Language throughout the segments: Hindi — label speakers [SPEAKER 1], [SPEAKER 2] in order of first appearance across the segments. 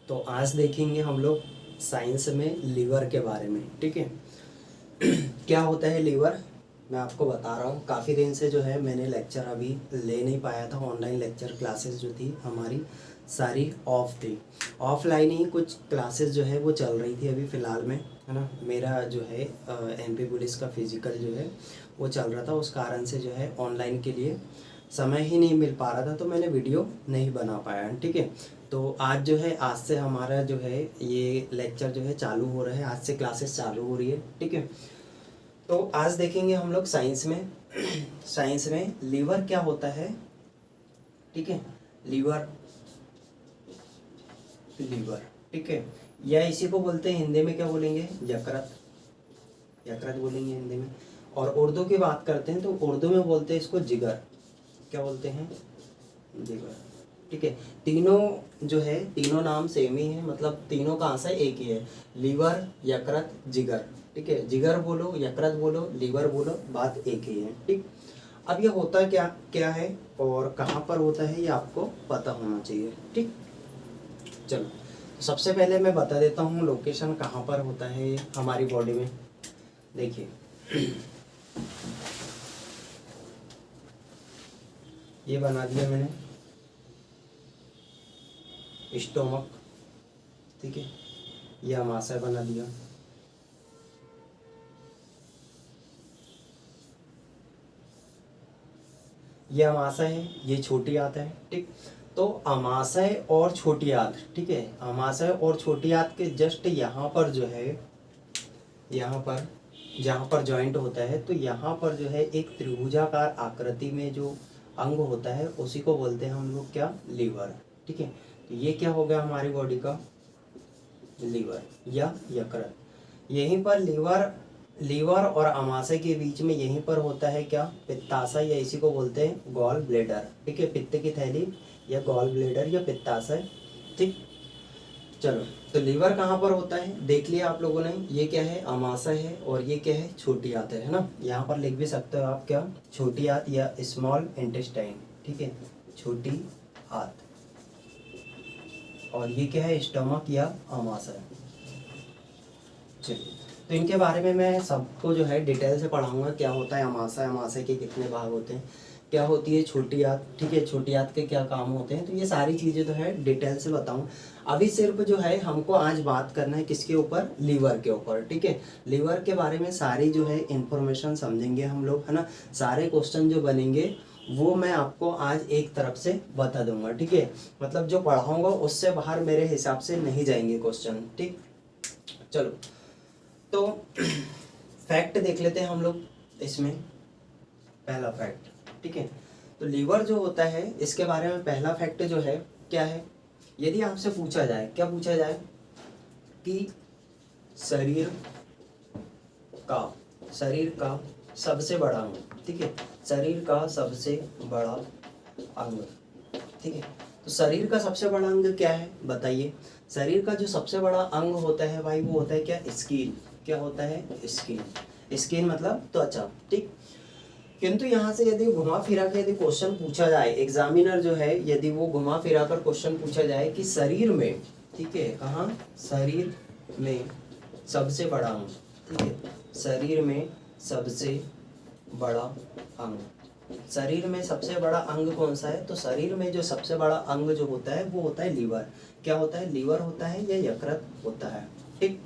[SPEAKER 1] तो आज देखेंगे हम लोग साइंस में लीवर के बारे में। ठीक है। क्या होता है लीवर, मैं आपको बता रहा हूँ। काफ़ी दिन से जो है मैंने लेक्चर अभी ले नहीं पाया था। ऑनलाइन लेक्चर क्लासेस जो थी हमारी सारी ऑफ थी। ऑफलाइन ही कुछ क्लासेस जो है वो चल रही थी अभी फ़िलहाल में, है ना। मेरा जो है एमपी पुलिस का फिज़िकल जो है वो चल रहा था, उस कारण से जो है ऑनलाइन के लिए समय ही नहीं मिल पा रहा था, तो मैंने वीडियो नहीं बना पाया। ठीक है। तो आज जो है, आज से हमारा जो है ये लेक्चर जो है चालू हो रहा है, आज से क्लासेस चालू हो रही है। ठीक है। तो आज देखेंगे हम लोग साइंस में साइंस में लीवर क्या होता है। ठीक है। लीवर, लीवर, ठीक है। या इसी को बोलते हैं हिंदी में, क्या बोलेंगे, यकृत, यकृत बोलेंगे हिंदी में। और उर्दू की बात करते हैं तो उर्दू में बोलते हैं इसको जिगर। क्या बोलते हैं, जिगर। ठीक है। तीनों जो है, तीनों नाम सेम ही है, मतलब तीनों का आंसर एक ही है, लीवर, यकृत, जिगर। ठीक है। जिगर बोलो, यकृत बोलो, लीवर बोलो, बात एक ही है। ठीक। अब ये होता क्या क्या है और कहाँ पर होता है, ये आपको पता होना चाहिए। ठीक। चलो, तो सबसे पहले मैं बता देता हूँ लोकेशन कहाँ पर होता है हमारी बॉडी में। देखिए, ये बना दिया मैंने स्टोमक। ठीक है। ये अमाशय बना दिया। ये अमाशय है, ये छोटी आंत है। ठीक। तो अमाशय और छोटी आंत, ठीक है, अमाशय और छोटी आंत के जस्ट यहाँ पर जो है, यहाँ पर जहाँ पर जॉइंट होता है, तो यहाँ पर जो है एक त्रिभुजाकार आकृति में जो अंग होता है उसी को बोलते हैं हम लोग क्या, लीवर। ठीक है। तो ये क्या हो गया हमारी बॉडी का, लीवर या यकृत। यहीं पर लीवर, लीवर और अमाशय के बीच में यहीं पर होता है क्या, पित्ताशय, या इसी को बोलते हैं गॉल ब्लेडर। ठीक है। पित्त की थैली या गॉल ब्लेडर या पित्ताशय। ठीक। चलो, तो लीवर कहाँ पर होता है देख लिया आप लोगों ने। ये क्या है, अमाशय है, और ये क्या है, छोटी आंत है ना। यहाँ पर लिख भी सकते हो आप क्या, छोटी आंत या स्मॉल इंटेस्टाइन। ठीक है, छोटी आंत। और ये क्या है, स्टमक या अमाशय। चलिए, तो इनके बारे में मैं सबको जो है डिटेल से पढ़ाऊंगा। क्या होता है अमाशय, अमाशय के कितने भाग होते हैं, क्या होती है छोटी आंत। ठीक है, छोटी आंत के क्या काम होते हैं, तो ये सारी चीज़ें जो है डिटेल से बताऊं। अभी सिर्फ जो है हमको आज बात करना है किसके ऊपर, लीवर के ऊपर। ठीक है। लीवर के बारे में सारी जो है इंफॉर्मेशन समझेंगे हम लोग, है ना। सारे क्वेश्चन जो बनेंगे वो मैं आपको आज एक तरफ से बता दूंगा। ठीक है। मतलब जो पढ़ाऊंगा उससे बाहर मेरे हिसाब से नहीं जाएंगे क्वेश्चन। ठीक। चलो, तो फैक्ट देख लेते हैं हम लोग इसमें। पहला फैक्ट, ठीक है, तो लीवर जो होता है इसके बारे में पहला फैक्ट जो है क्या है, यदि आपसे पूछा जाए, क्या पूछा जाए कि शरीर का सबसे बड़ा अंग, ठीक है, शरीर का सबसे बड़ा अंग। ठीक है। तो शरीर का सबसे बड़ा अंग क्या है बताइए। शरीर का जो सबसे बड़ा अंग होता है भाई, वो होता है क्या, स्किन। क्या होता है, स्किन। स्किन मतलब त्वचा। ठीक। किंतु यहाँ से यदि घुमा फिरा के यदि क्वेश्चन पूछा जाए, एग्जामिनर जो है यदि वो घुमा फिरा कर क्वेश्चन पूछा जाए कि शरीर में, ठीक है, कहाँ, शरीर में सबसे बड़ा अंग, ठीक है, शरीर में सबसे बड़ा अंग, शरीर में सबसे बड़ा अंग कौन सा है, तो शरीर में जो सबसे बड़ा अंग जो होता है वो होता है लीवर। क्या होता है, लीवर होता है या यकृत होता है। ठीक।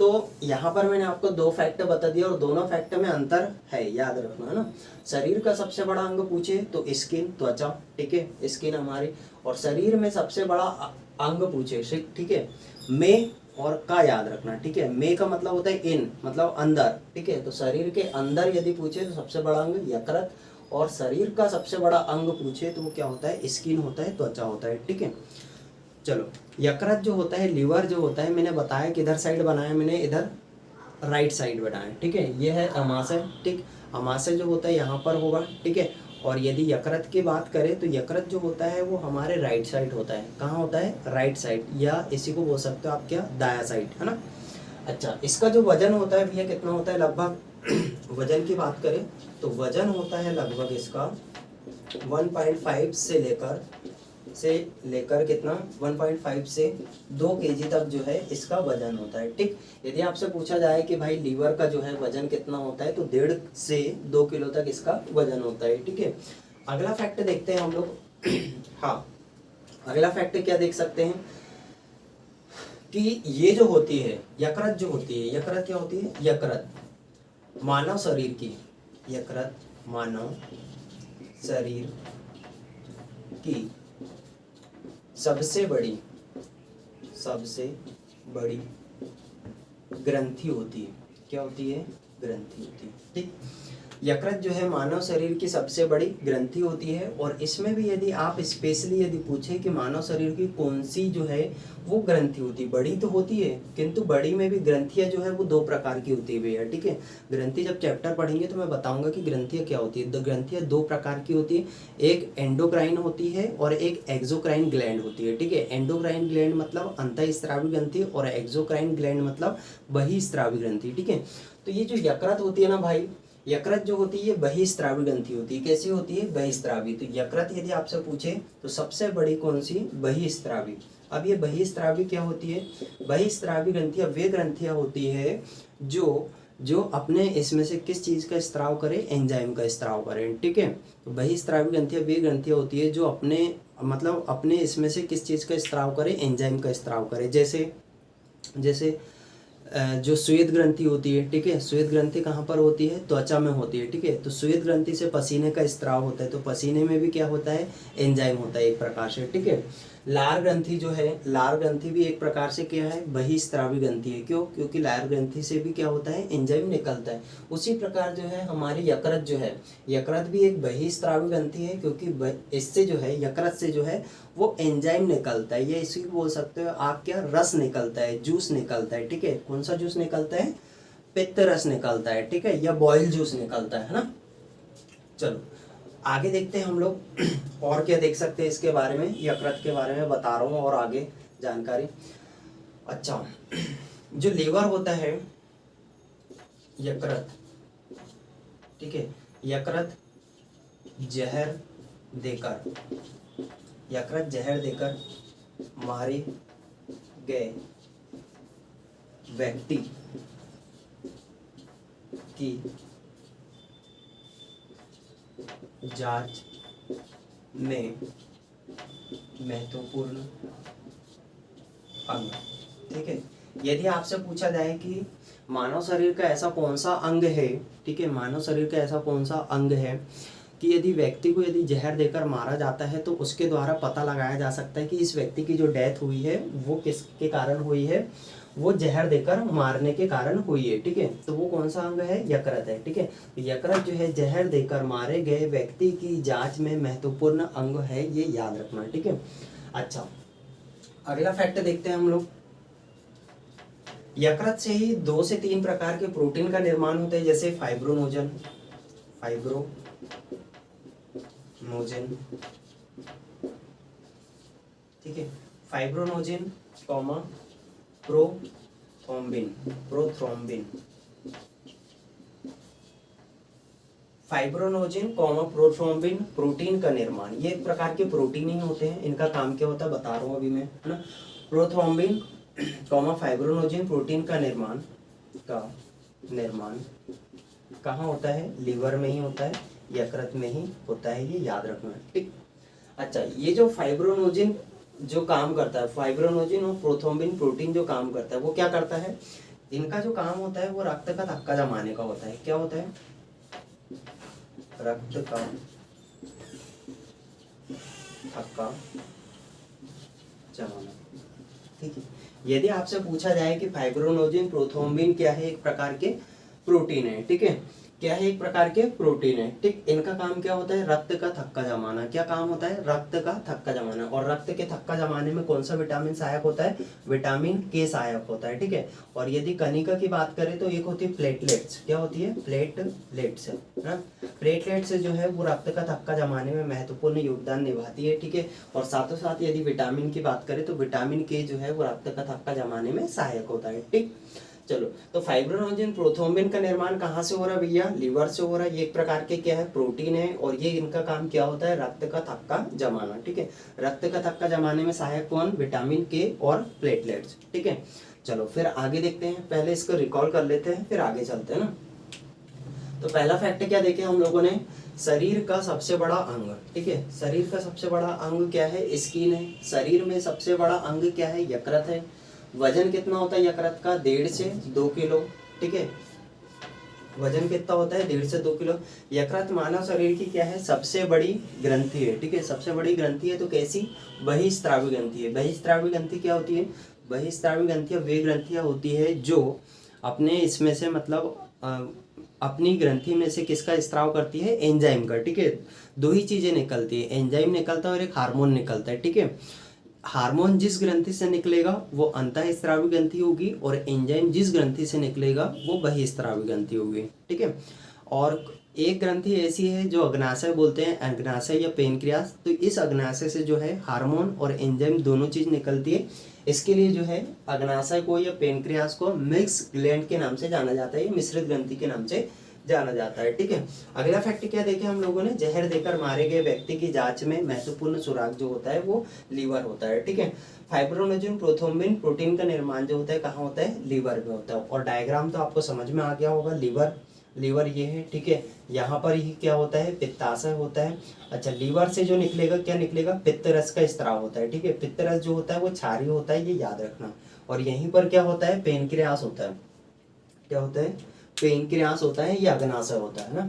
[SPEAKER 1] तो यहाँ पर मैंने आपको दो फैक्ट बता दिया और दोनों फैक्ट में अंतर है, याद रखना, है ना। शरीर का सबसे बड़ा अंग पूछे तो स्किन, त्वचा। ठीक है, स्किन हमारी। और शरीर में सबसे बड़ा अंग पूछे, ठीक है, में और का याद रखना। ठीक है, में का मतलब होता है इन, मतलब अंदर। ठीक है। तो शरीर के अंदर यदि पूछे तो सबसे बड़ा अंग यकृत, और शरीर का सबसे बड़ा अंग पूछे तो वो क्या होता है, स्किन होता है, त्वचा होता है। ठीक है। चलो, यकृत जो होता है, लीवर जो होता है, मैंने बताया कि इधर साइड बनाया मैंने, इधर राइट साइड बनाया। ठीक है। ये है अमाशय। ठीक। अमाशय जो होता है यहाँ पर होगा। ठीक है। और यदि यकृत की बात करें तो यकृत जो होता है वो हमारे राइट साइड होता है। कहाँ होता है, राइट साइड, या इसी को बोल सकते हो आप क्या, दाया साइड, है ना। अच्छा, इसका जो वजन होता है भैया कितना होता है लगभग, वजन की बात करें तो वजन होता है लगभग इसका 1.5 से लेकर से लेकर कितना 1.5 से 2 kg तक जो है इसका वजन होता है। ठीक, यदि आपसे पूछा जाए कि भाई लीवर का जो है वजन कितना होता है तो 1.5 से 2 किलो तक इसका वजन होता है। ठीक है, अगला फैक्ट देखते हैं हम लोग। हाँ, अगला फैक्ट क्या देख सकते हैं कि ये जो होती है यकृत, जो होती है यकृत, क्या होती है यकृत मानव शरीर की, यकृत मानव शरीर की सबसे बड़ी ग्रंथि होती है। क्या होती है? ग्रंथि होती है। ठीक, यकृत जो है मानव शरीर की सबसे बड़ी ग्रंथि होती है। और इसमें भी यदि आप स्पेशली यदि पूछे कि मानव शरीर की कौन सी जो है वो ग्रंथि होती है, बड़ी तो होती है किंतु बड़ी में भी ग्रंथियां जो है वो 2 प्रकार की होती है भैया। ठीक है, ग्रंथि जब चैप्टर पढ़ेंगे तो मैं बताऊंगा कि ग्रंथियां क्या होती है। ग्रंथियां 2 प्रकार की होती है, एक एंडोक्राइन होती है और एक एक्सोक्राइन ग्लैंड होती है। ठीक है, एंडोक्राइन ग्लैंड मतलब अंतःस्रावी ग्रंथि और एक्सोक्राइन ग्लैंड मतलब बहिःस्रावी ग्रंथि। ठीक है, तो ये जो यकृत होती है ना भाई, यकृत जो होती है बहिःस्रावी ग्रंथि होती है। कैसी होती है? बहिःस्रावी। तो यकृत यदि आपसे पूछे तो सबसे बड़ी कौन सी? बहिःस्रावी। अब ये बहिःस्रावी क्या होती है? बहिःस्रावी ग्रंथियां वे ग्रंथियां होती है जो अपने इसमें से किस चीज का स्त्राव करे? एंजाइम का स्त्राव करें। ठीक है, तो बहिःस्रावी ग्रंथियां वे ग्रंथियां होती है जो अपने इसमें से किस चीज का स्त्राव करे? एंजाइम का स्त्राव करे। जैसे जो श्वेत ग्रंथि होती है। ठीक है, श्वेत ग्रंथि कहाँ पर होती है? त्वचा में होती है। ठीक है, तो श्वेत ग्रंथि से पसीने का स्त्राव होता है, तो पसीने में भी क्या होता है? एंजाइम होता है एक प्रकार से। ठीक है, लार ग्रंथि जो है, लार ग्रंथि भी एक प्रकार से क्या है? बहिःस्रावी ग्रंथि है। क्यों? क्योंकि लार ग्रंथि से भी क्या होता है? एंजाइम निकलता है। उसी प्रकार जो है हमारी यकृत जो है, यकृत भी एक बहिःस्रावी ग्रंथि है, क्योंकि इससे जो है यकृत से जो है वो एंजाइम निकलता है, या इसी को बोल सकते हो आप क्या? रस निकलता है, जूस निकलता है। ठीक है, कौन सा जूस निकलता है? पित्त रस निकलता है। ठीक है, या बॉयल जूस निकलता है ना। चलो आगे देखते हैं हम लोग और क्या देख सकते हैं इसके बारे में, यकृत के बारे में बता रहा हूँ और आगे जानकारी। अच्छा, जो लीवर होता है यकृत, ठीक है, यकृत जहर देकर मारे गए व्यक्ति की जांच में महत्वपूर्ण अंग। ठीक है, यदि आपसे पूछा जाए कि मानव शरीर का ऐसा कौन सा अंग है, ठीक है, मानव शरीर का ऐसा कौन सा अंग है कि यदि व्यक्ति को यदि जहर देकर मारा जाता है तो उसके द्वारा पता लगाया जा सकता है कि इस व्यक्ति की जो डेथ हुई है वो किसके कारण हुई है? वो जहर देकर मारने के कारण हुई है। ठीक है, तो वो कौन सा अंग है? यकृत है। ठीक है, तो यकृत जो है जहर देकर मारे गए व्यक्ति की जांच में महत्वपूर्ण अंग है, ये याद रखना। ठीक है, अच्छा अगला फैक्ट देखते हैं हम लोग। यकृत से ही 2 से 3 प्रकार के प्रोटीन का निर्माण होता है, जैसे फाइब्रोनोजन, ठीक है, fibrinogen comma prothrombin, fibrinogen comma prothrombin protein का निर्माण, ये एक प्रकार के प्रोटीन ही होते हैं। इनका काम क्या होता है बता रहा हूँ अभी मैं, है ना। प्रोथ्रोम्बिन कॉमा फाइब्रोनोजन प्रोटीन का निर्माण कहाँ होता है? लीवर में ही होता है, यकृत में ही होता है, ये याद रखना। ठीक, अच्छा ये जो फाइब्रोनोजन जो काम करता है, फाइब्रोनोजन और प्रोथ्रोम्बिन प्रोटीन जो काम करता है वो क्या करता है? इनका जो काम होता है वो रक्त का थक्का जमाने का होता है। क्या होता है? रक्त का थक्का जमाना। ठीक है, यदि आपसे पूछा जाए कि फाइब्रोनोजन प्रोथ्रोम्बिन क्या है? एक प्रकार के प्रोटीन है। ठीक है, क्या है? एक प्रकार के प्रोटीन है। ठीक, इनका काम क्या होता है? रक्त का थक्का जमाना। क्या काम होता है? रक्त का थक्का जमाना। और रक्त के थक्का जमाने में कौन सा विटामिन सहायक होता है? विटामिन के सहायक होता है। ठीक है, और यदि कनिका की बात करें तो एक होती है प्लेटलेट्स। क्या होती है? प्लेटलेट्स, है ना। प्लेटलेट्स जो है वो रक्त का थक्का जमाने में महत्वपूर्ण योगदान निभाती है। ठीक है, और साथों साथ यदि विटामिन की बात करें तो विटामिन के जो है वो रक्त का थक्का जमाने में सहायक होता है। ठीक, चलो, तो फाइब्रोनोजन प्रोथ्रोम्बिन का निर्माण कहाँ से हो रहा है भैया? लीवर से हो रहा है। ये एक प्रकार के क्या है? प्रोटीन है, और ये इनका काम क्या होता है? रक्त का थक्का जमाना। ठीक है, रक्त का थक्का जमाने में सहायक कौन? विटामिन के और प्लेटलेट्स। ठीक है, चलो फिर आगे देखते हैं, पहले इसको रिकॉल कर लेते हैं फिर आगे चलते हैं ना। तो पहला फैक्ट क्या देखे हम लोगों ने? शरीर का सबसे बड़ा अंग। ठीक है, शरीर का सबसे बड़ा अंग क्या है? स्किन है। शरीर में सबसे बड़ा अंग क्या है? यकृत है। वजन कितना होता है यकृत का? 1.5 से 2 किलो। ठीक है, वजन कितना होता है? 1.5 से 2 किलो। यकृत मानव शरीर की क्या है? सबसे बड़ी ग्रंथि है। ठीक है, सबसे बड़ी ग्रंथि है। तो कैसी? बहिस्रावी ग्रंथि है। बहिस्रावी ग्रंथि क्या होती है? बहिस्रावी ग्रंथियां वे ग्रंथियां होती है जो अपने इसमें से मतलब अपनी ग्रंथि में से किसका स्त्राव करती है? एंजाइम का। ठीक है, दो ही चीजें निकलती है, एंजाइम निकलता है और एक हार्मोन निकलता है। ठीक है, हार्मोन जिस ग्रंथि से निकलेगा वो अंतःस्रावी ग्रंथि होगी, और एंजाइम जिस ग्रंथि से निकलेगा वो बहिस्रावी ग्रंथि होगी। ठीक है, और एक ग्रंथि ऐसी है जो अग्नाशय बोलते हैं, अग्नाशय या पेनक्रियास। तो इस अग्नाशय से जो है हार्मोन और एंजाइम दोनों चीज निकलती है। इसके लिए जो है अग्नाशय को या पेनक्रियास को मिक्स ग्लैंड के नाम से जाना जाता है, मिश्रित ग्रंथि के नाम से जाना जाता है। ठीक है, अगला फैक्ट क्या देखे हम लोगों ने? जहर देकर मारे गए व्यक्ति की जांच में महत्वपूर्ण सुराग जो होता है वो लीवर होता है। ठीक है, फाइब्रोनोजन प्रोथ्रोम्बिन प्रोटीन का निर्माण जो होता है कहाँ होता है? लीवर में होता है। और डायग्राम तो आपको समझ में आ गया होगा। लीवर ये है। ठीक है, यहाँ पर ही क्या होता है? पित्ताशय होता है। अच्छा, लीवर से जो निकलेगा क्या निकलेगा? पित्त रस का स्त्राव होता है। ठीक है, पित्त रस जो होता है वो क्षारीय होता है, ये याद रखना। और यहीं पर क्या होता है? पेनक्रियास होता है। क्या होता है? पेनक्रियास होता है, ये अग्नाशय होता है ना,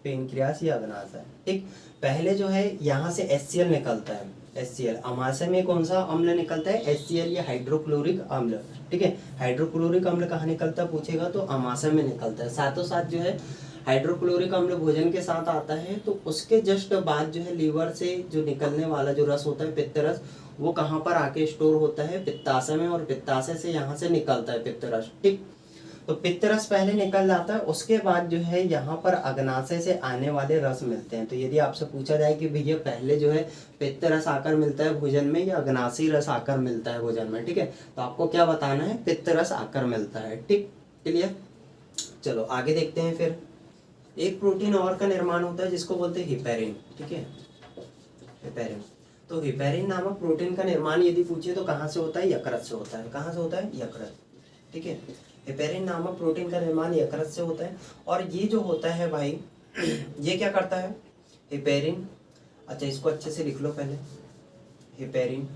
[SPEAKER 1] पेनक्रियास या अग्नाशय। ठीक, पहले जो है यहाँ से HCl निकलता है। HCl अमाशय में कौन सा अम्ल निकलता है? HCl या हाइड्रोक्लोरिक अम्ल। ठीक है, हाइड्रोक्लोरिक अम्ल कहाँ निकलता है पूछेगा तो अमाशय में निकलता है। साथों साथ जो है हाइड्रोक्लोरिक अम्ल भोजन के साथ आता है, तो उसके जस्ट बाद जो है लीवर से जो निकलने वाला जो रस होता है पित्त रस, वो कहाँ पर आके स्टोर होता है? पित्ताशय में, और पित्ताशय से यहाँ से निकलता है पित्त रस। ठीक, तो पित्त रस पहले निकल जाता है, उसके बाद जो है यहाँ पर अग्नाशय से आने वाले रस मिलते हैं। तो यदि आपसे पूछा जाए कि भैया पहले जो है पित्त रस आकर मिलता है भोजन में या अग्नाशयी रस आकर मिलता है भोजन में? ठीक है, तो आपको क्या बताना है? पित्त रस आकर मिलता है। ठीक, क्लियर? चलो आगे देखते हैं। फिर एक प्रोटीन और का निर्माण होता है जिसको बोलते हैं हिपेरिन। ठीक है, हिपेरिन। तो हिपेरिन नामक प्रोटीन का निर्माण यदि पूछे तो कहाँ से होता है? यकृत से होता है। कहाँ से होता है? यकृत। ठीक है, हिपेरिन नामक प्रोटीन का निर्माण यकृत से होता है। और ये जो होता है भाई ये क्या करता है? हिपेरिन, अच्छा इसको अच्छे से लिख लो पहले, हिपेरिन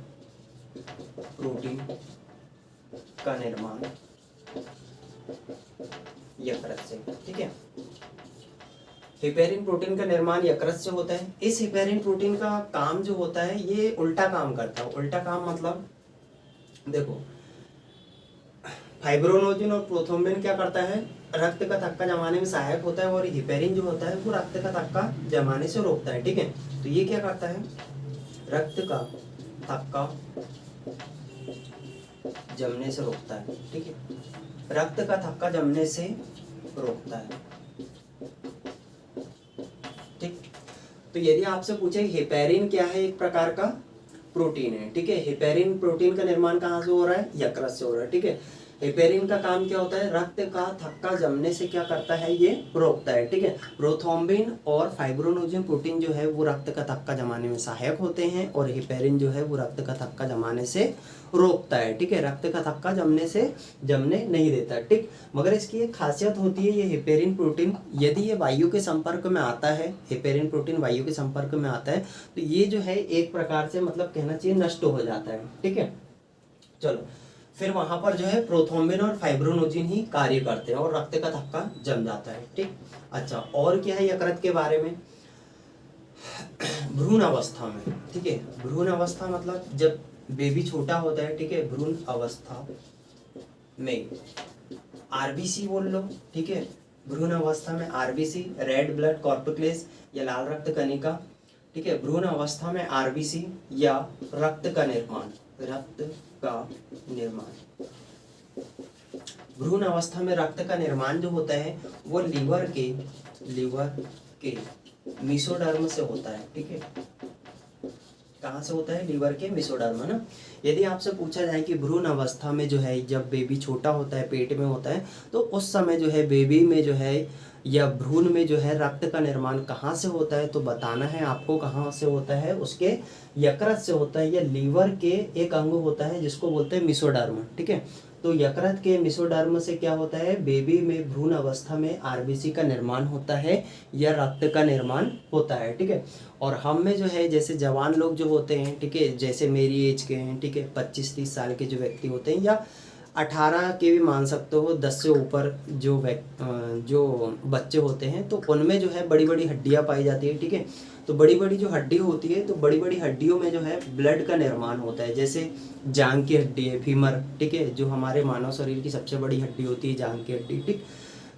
[SPEAKER 1] प्रोटीन का निर्माण यकृत से। ठीक है, हिपेरिन प्रोटीन का निर्माण यकृत से होता है। इस हिपेरिन प्रोटीन का काम जो होता है ये उल्टा काम करता है। उल्टा काम मतलब देखो, फाइब्रोनोजन और प्रोथ्रोम्बिन क्या करता है? रक्त का थक्का जमाने में सहायक होता है, और हिपेरिन जो होता है वो रक्त का थक्का जमाने से रोकता है। ठीक है, तो ये क्या करता है? रक्त का थक्का जमने से रोकता है। ठीक है, रक्त का थक्का जमने से रोकता है। ठीक, तो यदि आपसे पूछे हिपेरिन क्या है? एक प्रकार का प्रोटीन है। ठीक है, हिपेरिन प्रोटीन का निर्माण कहाँ से हो रहा है? यकृत से हो रहा है। ठीक है, हिपेरिन का काम क्या होता है? रक्त का थक्का जमने से क्या करता है? ये रोकता है। ठीक है, प्रोथ्रोम्बिन और फाइब्रोनोजन प्रोटीन जो है वो रक्त का थक्का जमाने में सहायक होते हैं, और हिपेरिन जो है वो रक्त का थक्का जमाने से रोकता है। ठीक है, रक्त का थक्का जमने नहीं देता। ठीक, मगर इसकी एक खासियत होती है, ये हिपेरिन प्रोटीन यदि ये वायु के संपर्क में आता है, हिपेरिन प्रोटीन वायु के संपर्क में आता है, तो ये जो है एक प्रकार से मतलब कहना चाहिए नष्ट हो जाता है। ठीक है, चलो फिर वहां पर जो है प्रोथ्रोम्बिन और फाइब्रोनोजिन ही कार्य करते हैं और रक्त का थक्का जम जाता है। ठीक, अच्छा और क्या है यकृत के बारे में? भ्रूण अवस्था में। ठीक है, भ्रूण अवस्था मतलब जब बेबी छोटा होता है। ठीक है, भ्रूण अवस्था में आरबीसी बोल लो। ठीक है, भ्रूण अवस्था में आरबीसी, रेड ब्लड कॉर्पक्लेस या लाल रक्त कणिका। ठीक है, भ्रूण अवस्था में आरबीसी या रक्त का निर्माण, भ्रूण अवस्था में रक्त का निर्माण जो होता है वो लीवर के मेसोडर्म से होता है। ठीक है, कहाँ से होता है? लीवर के मेसोडर्म, है ना। यदि आपसे पूछा जाए कि भ्रूण अवस्था में जो है, जब बेबी छोटा होता है, पेट में होता है, तो उस समय जो है बेबी में जो है या भ्रूण में जो है रक्त का निर्माण कहाँ से होता है, तो बताना है आपको कहाँ से होता है, उसके यकृत से होता है, या लीवर के एक अंग होता है जिसको बोलते हैं मेसोडर्म, ठीक है। तो यकृत के मेसोडर्म से क्या होता है, बेबी में भ्रूण अवस्था में आरबीसी का निर्माण होता है या रक्त का निर्माण होता है, ठीक है। और हम में जो है, जैसे जवान लोग जो होते हैं, ठीक है, जैसे मेरी एज के हैं, ठीक है, 25-30 साल के जो व्यक्ति होते हैं, या 18 के भी मान सकते हो, 10 से ऊपर जो बच्चे होते हैं, तो उनमें जो है बड़ी बड़ी हड्डियाँ पाई जाती है, ठीक है। तो बड़ी बड़ी जो हड्डी होती है, तो बड़ी बड़ी हड्डियों में जो है ब्लड का निर्माण होता है, जैसे जांघ की हड्डी है, फीमर, ठीक है, जो हमारे मानव शरीर की सबसे बड़ी हड्डी होती है, जांघ की हड्डी, ठीक।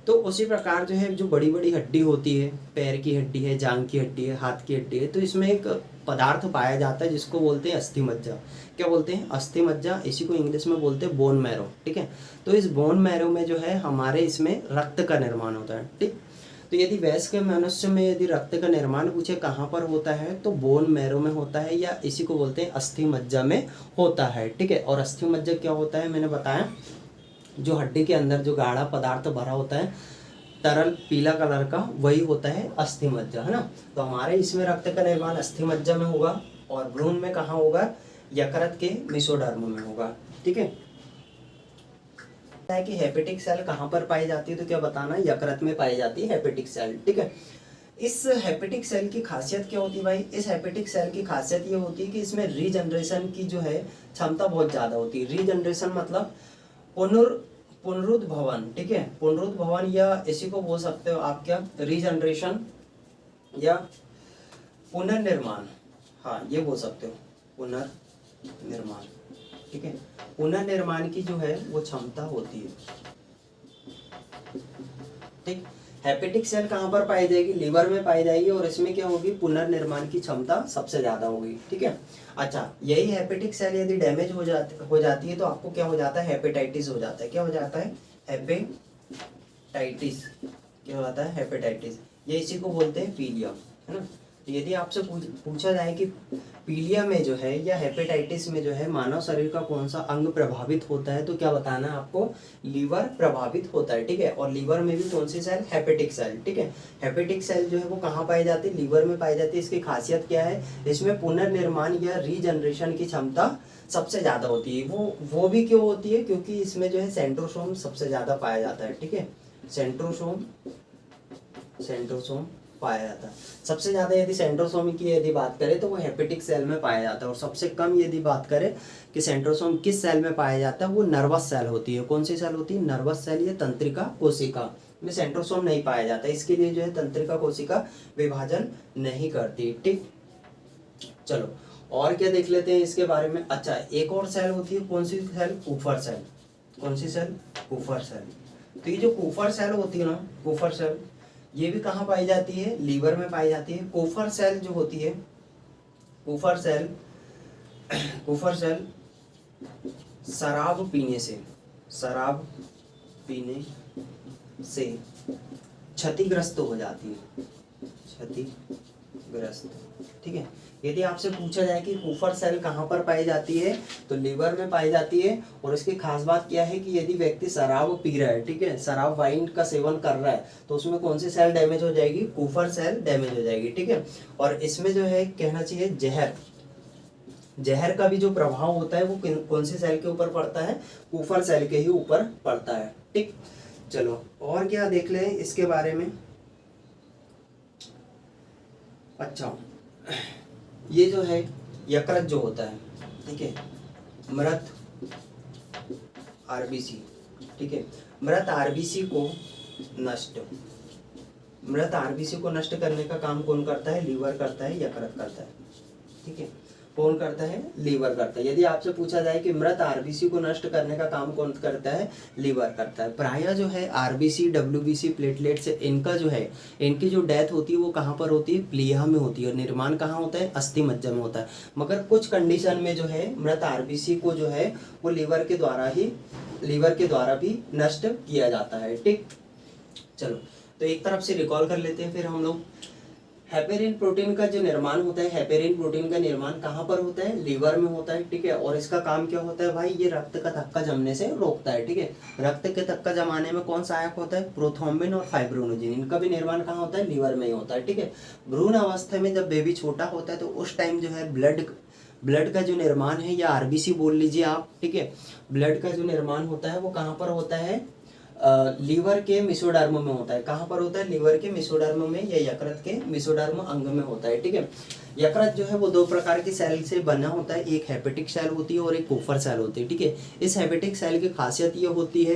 [SPEAKER 1] तो उसी प्रकार जो है, जो बड़ी बड़ी हड्डी होती है, पैर की हड्डी है, जांघ की हड्डी है, हाथ की हड्डी है, तो इसमें एक पदार्थ पाया जाता है जिसको बोलते हैं अस्थि मज्जा। क्या बोलते हैं? अस्थि मज्जा। इसी को इंग्लिश में बोलते हैं बोन मैरो, ठीक है। तो इस बोन मैरो में जो है हमारे इसमें रक्त का निर्माण होता है, ठीक। तो यदि वयस्क मनुष्य में यदि रक्त का निर्माण पूछे कहाँ पर होता है, तो बोन मैरो में होता है, या इसी को बोलते हैं अस्थि मज्जा में होता है, ठीक है। और अस्थि मज्जा क्या होता है, मैंने बताया, जो हड्डी के अंदर जो गाढ़ा पदार्थ भरा होता है, तरल पीला कलर का, वही होता है अस्थि मज्जा, है ना। तो हमारे इसमें रक्त का निर्माण अस्थि मज्जा में होगा, और भ्रूण में कहाँ होगा? यकृत के मेसोडर्म में होगा, ठीक है। है कि हेपेटिक सेल कहाँ पर पाई जाती है, तो क्या बताना? यकृत में पाई जाती है हेपेटिक सेल, ठीक है। इस हेपेटिक सेल की खासियत क्या होती है भाई? इस हेपेटिक सेल की खासियत ये होती है कि इसमें रीजनरेशन की जो है क्षमता बहुत ज़्यादा होती है। रीजनरेशन मतलब पुनरुद्भवन, ठीक है, पुनरुद्भवन, या इसी को बोल सकते हो आप क्या? रीजनरेशन या पुनर्निर्माण, हाँ ये बोल सकते हो, पुनर्निर्माण, ठीक है। पुनर्निर्माण की जो है वो क्षमता होती है, ठीक। हेपेटिक सेल कहाँ पर पाई जाएगी? लीवर में पाई जाएगी, और इसमें क्या होगी? पुनर्निर्माण की क्षमता सबसे ज्यादा होगी, ठीक है। अच्छा, यही हेपेटिक सेल यदि डैमेज हो जाती है, तो आपको क्या हो जाता है? हेपेटाइटिस हो जाता है। क्या हो जाता है? हेपेटाइटिस। क्या हो जाता है? हेपेटाइटिस। ये इसी को बोलते हैं पीलिया, है ना। तो यदि आपसे पूछा जाए कि पीलिया में जो है या हेपेटाइटिस में जो है मानव शरीर का कौन सा अंग प्रभावित होता है, तो क्या बताना है आपको? लीवर प्रभावित होता है, ठीक है। और लीवर में भी कौन सी सेल? हेपेटिक सेल, ठीक है। हेपेटिक सेल जो है वो कहाँ पाई जाती है? लीवर में पाई जाती है। इसकी खासियत क्या है? इसमें पुनर्निर्माण या रीजनरेशन की क्षमता सबसे ज्यादा होती है। वो भी क्यों होती है? क्योंकि इसमें जो है सेंट्रोसोम सबसे ज्यादा पाया जाता है, ठीक है। सेंट्रोसोम पाया जाता है सबसे ज्यादा। यदि सेंट्रोसोम की यदि बात करें तो वो हेपेटिक सेल में पाया जाता है, और सबसे कम यदि बात करें कि सेंट्रोसोम किस सेल में पाया जाता है, वो नर्वस सेल होती है। कौन सी सेल होती है? नर्वस सेल या तंत्रिका कोशिका में सेंट्रोसोम नहीं पाया जाता। इसके लिए जो है तंत्रिका कोशिका विभाजन नहीं करती, ठीक। चलो और क्या देख लेते हैं इसके बारे में। अच्छा, एक और सेल होती है, कौन सी सेल? Kupffer cell. कौन सी सेल? Kupffer cell. तो ये जो कूफर सेल होती है ना, कूफर सेल, ये भी कहाँ पाई जाती है? लीवर में पाई जाती है। कूफर सेल जो होती है, कूफर सेल शराब पीने से क्षतिग्रस्त हो जाती है, क्षतिग्रस्त, ठीक है। यदि आपसे पूछा जाए कि कूफर सेल कहाँ पर पाई जाती है, तो लीवर में पाई जाती है। और इसकी खास बात क्या है कि यदि व्यक्ति शराब पी रहा है, ठीक है, शराब वाइन का सेवन कर रहा है, तो उसमें कौन सी सेल डैमेज हो जाएगी? कूफर सेल डैमेज हो जाएगी, ठीक है। और इसमें जो है कहना चाहिए जहर का भी जो प्रभाव होता है वो कौन सी सेल के ऊपर पड़ता है? कूफर सेल के ही ऊपर पड़ता है, ठीक। चलो और क्या देख लें इसके बारे में। अच्छा, ये जो है यकृत जो होता है, ठीक है, मृत आरबीसी, ठीक है, मृत आरबीसी को नष्ट करने का काम कौन करता है? लीवर करता है, यकृत करता है, ठीक है। कौन करता है? लीवर करता है। यदि आपसे पूछा जाए कि मृत आरबीसी को नष्ट करने का काम कौन करता है? लीवर करता है। प्रायः जो है आरबीसी, डब्ल्यूबीसी, प्लेटलेट्स, इनका जो है, इनकी जो डेथ होती है वो कहाँ पर होती है? प्लीहा में होती है। और निर्माण कहाँ होता है? अस्थि मज्जा में होता है। मगर कुछ कंडीशन में जो है मृत आरबीसी को जो है वो लीवर के द्वारा भी नष्ट किया जाता है, ठीक। चलो तो एक तरफ से रिकॉल कर लेते हैं फिर हम लोग। हेपेरिन प्रोटीन का जो निर्माण होता है, हेपेरिन प्रोटीन का निर्माण कहाँ पर होता है? लीवर में होता है, ठीक है। और इसका काम क्या होता है भाई? ये रक्त का थक्का जमने से रोकता है, ठीक है। रक्त के थक्का जमाने में कौन सहायक होता है? प्रोथ्रोम्बिन और फाइब्रिनोजेन। इनका भी निर्माण कहाँ होता है? लीवर में ही होता है, ठीक है। भ्रूण अवस्था में जब बेबी छोटा होता है तो उस टाइम जो है ब्लड का जो निर्माण है, या आरबीसी बोल लीजिए आप, ठीक है। ब्लड का जो निर्माण होता है वो कहाँ पर होता है? लीवर के मेसोडर्म में होता है। कहाँ पर होता है? लीवर के मेसोडर्म में या यकृत के मेसोडर्म अंग में होता है, ठीक है। यकृत जो है वो दो प्रकार के सेल से बना होता है, एक हेपेटिक सेल होती है और एक कोफर सेल होती है, ठीक है। इस हेपेटिक सेल की खासियत ये होती है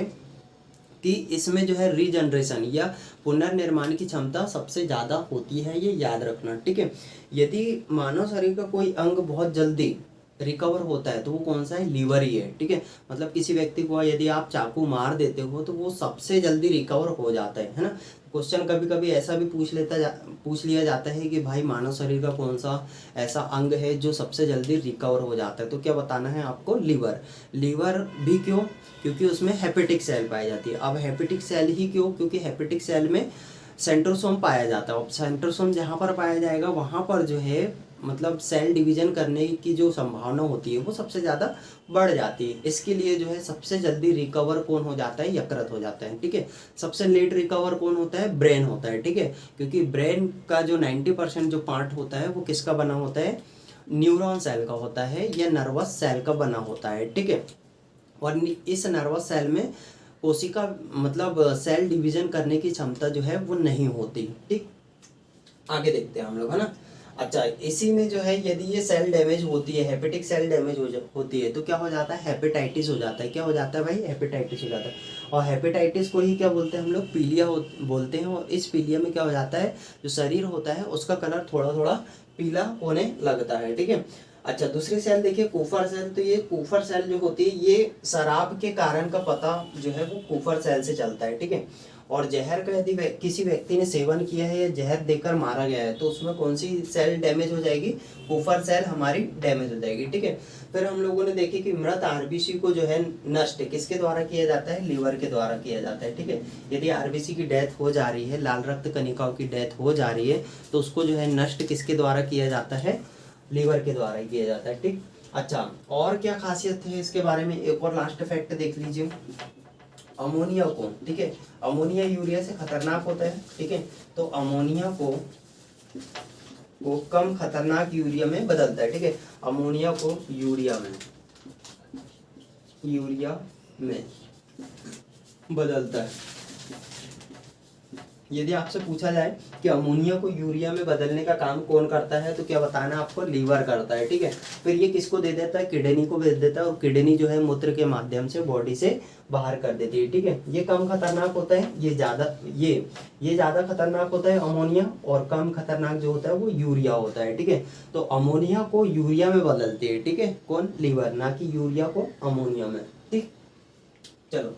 [SPEAKER 1] कि इसमें जो है रीजनरेशन या पुनर्निर्माण की क्षमता सबसे ज़्यादा होती है, ये याद रखना, ठीक है। यदि मानव शरीर का कोई अंग बहुत जल्दी रिकवर होता है तो वो कौन सा है? लीवर ही है, ठीक है। मतलब किसी व्यक्ति को यदि आप चाकू मार देते हो तो वो सबसे जल्दी रिकवर हो जाता है ना। क्वेश्चन कभी कभी ऐसा भी पूछ लिया जाता है कि भाई मानव शरीर का कौन सा ऐसा अंग है जो सबसे जल्दी रिकवर हो जाता है, तो क्या बताना है आपको? लीवर। लीवर भी क्यों? क्योंकि उसमें हेपेटिक सेल पाई जाती है। अब हेपेटिक सेल ही क्यों? क्योंकि हेपेटिक सेल में सेंट्रोसोम पाया जाता है। अब सेंट्रोसोम जहाँ पर पाया जाएगा वहाँ पर जो है मतलब सेल डिवीजन करने की जो संभावना होती है वो सबसे ज़्यादा बढ़ जाती है। इसके लिए जो है सबसे जल्दी रिकवर कौन हो जाता है? यकृत हो जाता है, ठीक है। सबसे लेट रिकवर कौन होता है? ब्रेन होता है, ठीक है। क्योंकि ब्रेन का जो 90% जो पार्ट होता है वो किसका बना होता है? न्यूरॉन सेल का होता है या नर्वस सेल का बना होता है, ठीक है। और इस नर्वस सेल में कोशिका मतलब सेल डिवीजन करने की क्षमता जो है वो नहीं होती, ठीक। आगे देखते हैं हम लोग, है ना। अच्छा, इसी में जो है यदि ये सेल डैमेज होती है, हेपेटिक सेल डैमेज होती है तो क्या हो जाता है? हेपेटाइटिस हो जाता है। क्या हो जाता है भाई? हेपेटाइटिस हो जाता है। और हेपेटाइटिस को ही क्या बोलते हैं हम लोग? पीलिया बोलते हैं। और इस पीलिया में क्या हो जाता है? जो शरीर होता है उसका कलर थोड़ा थोड़ा पीला होने लगता है, ठीक है। अच्छा, दूसरी सेल देखिए, कूफर सेल। तो ये कूफर सेल जो होती है ये शराब के कारण का पता जो है वो कूफर सेल से चलता है, ठीक है। और जहर का यदि किसी व्यक्ति ने सेवन किया है या जहर देकर मारा गया है तो उसमें कौन सी सेल डैमेज हो जाएगी? कूफर सेल हमारी डैमेज हो जाएगी, ठीक है। फिर हम लोगों ने देखी कि मृत आरबीसी को जो है नष्ट किसके द्वारा किया जाता है? लीवर के द्वारा किया जाता है, ठीक है। यदि आरबीसी की डेथ हो जा रही है, लाल रक्त कणिकाओं की डेथ हो जा रही है तो उसको जो है नष्ट किसके द्वारा किया जाता है? लीवर के द्वारा किया जाता है, ठीक। अच्छा, और क्या खासियत है इसके बारे में? एक और लास्ट फैक्ट देख लीजिए। अमोनिया को, ठीक है, अमोनिया यूरिया से खतरनाक होता है, ठीक है। तो अमोनिया को कम खतरनाक यूरिया में बदलता है, ठीक है। अमोनिया को यूरिया में बदलता है। यदि आपसे पूछा जाए कि अमोनिया को यूरिया में बदलने का काम कौन करता है तो क्या बताना है आपको? लीवर करता है, ठीक है। फिर ये किसको दे देता है? किडनी को भेज देता है और किडनी जो है मूत्र के माध्यम से बॉडी से बाहर कर देती है, ठीक है। ये कम खतरनाक होता है, ये ज़्यादा खतरनाक होता है अमोनिया, और कम खतरनाक जो होता है वो यूरिया होता है, ठीक है। तो अमोनिया को यूरिया में बदलती है, ठीक है, कौन? लीवर, ना कि यूरिया को अमोनिया में, ठीक। चलो